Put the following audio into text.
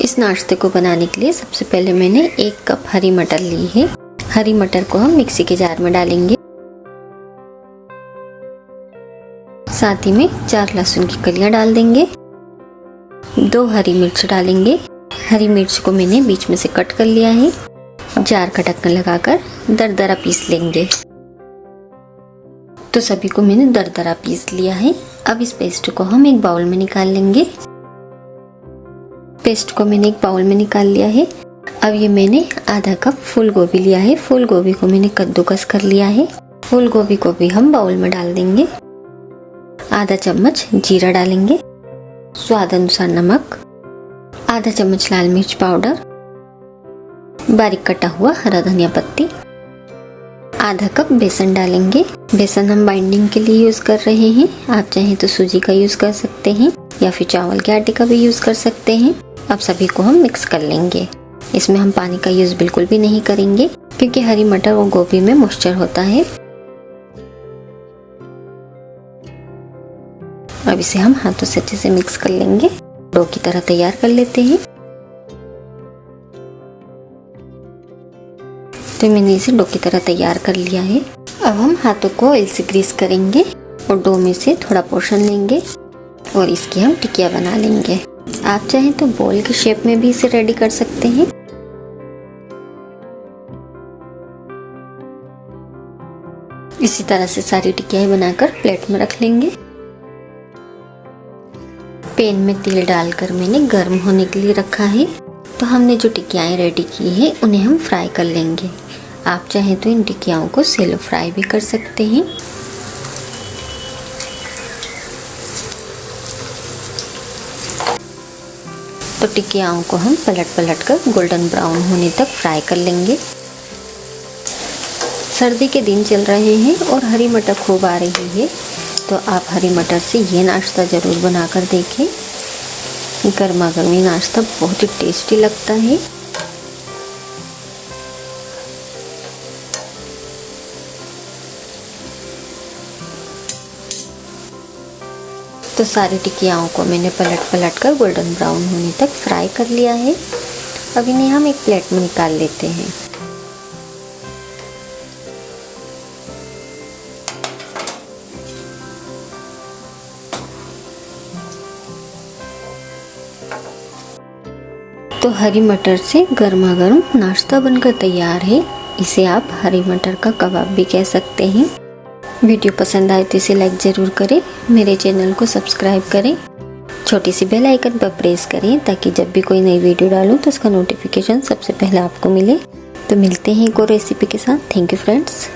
इस नाश्ते को बनाने के लिए सबसे पहले मैंने 1 कप हरी मटर ली है। हरी मटर को हम मिक्सी के जार में डालेंगे। साथ ही में 4 लहसुन की कलियां डाल देंगे। 2 हरी मिर्च डालेंगे। हरी मिर्च को मैंने बीच में से कट कर लिया है। जार का ढक्कन लगाकर दरदरा पीस लेंगे। तो सभी को मैंने दरदरा पीस लिया है। अब इस पेस्ट को हम एक बाउल में निकाल लेंगे। पेस्ट को मैंने एक बाउल में निकाल लिया है। अब ये मैंने आधा कप फूल गोभी लिया है। फूल गोभी को मैंने कद्दूकस कर लिया है। फूल गोभी को भी हम बाउल में डाल देंगे। आधा चम्मच जीरा डालेंगे। स्वाद अनुसार नमक, आधा चम्मच लाल मिर्च पाउडर, बारीक कटा हुआ हरा धनिया पत्ती, आधा कप बेसन डालेंगे। बेसन हम बाइंडिंग के लिए यूज कर रहे हैं। आप चाहें तो सूजी का यूज कर सकते हैं या फिर चावल के आटे का भी यूज कर सकते हैं। अब सभी को हम मिक्स कर लेंगे। इसमें हम पानी का यूज बिल्कुल भी नहीं करेंगे क्योंकि हरी मटर और गोभी में मॉइस्चर होता है। अब इसे हम हाथों से अच्छे से मिक्स कर लेंगे। डो की तरह तैयार कर लेते हैं। तो मैंने इसे डो की तरह तैयार कर लिया है। अब हम हाथों को ऑयल से ग्रीस करेंगे और डो में से थोड़ा पोर्शन लेंगे और इसकी हम टिकिया बना लेंगे। आप चाहें तो बॉल की शेप में भी इसे रेडी कर सकते हैं। इसी तरह से सारी टिकियाएं बनाकर प्लेट में रख लेंगे। पैन में तेल डालकर मैंने गर्म होने के लिए रखा है। तो हमने जो टिकियाएं रेडी की है उन्हें हम फ्राई कर लेंगे। आप चाहें तो इन टिकियाओं को सेलो फ्राई भी कर सकते हैं। तो टिकियाओं को हम पलट कर गोल्डन ब्राउन होने तक फ्राई कर लेंगे। सर्दी के दिन चल रहे हैं और हरी मटर खूब आ रही है, तो आप हरी मटर से ये नाश्ता ज़रूर बनाकर देखें। गर्मा गर्म ये नाश्ता बहुत ही टेस्टी लगता है। तो सारी टिकियाओं को मैंने पलट कर गोल्डन ब्राउन होने तक फ्राई कर लिया है। अब इन्हें हम एक प्लेट में निकाल लेते हैं। तो हरी मटर से गर्मा गर्म नाश्ता बनकर तैयार है। इसे आप हरी मटर का कबाब भी कह सकते हैं। वीडियो पसंद आए तो इसे लाइक ज़रूर करें। मेरे चैनल को सब्सक्राइब करें। छोटी सी बेल आइकन पर प्रेस करें ताकि जब भी कोई नई वीडियो डालूं तो उसका नोटिफिकेशन सबसे पहले आपको मिले। तो मिलते हैं एक और रेसिपी के साथ। Thank you friends.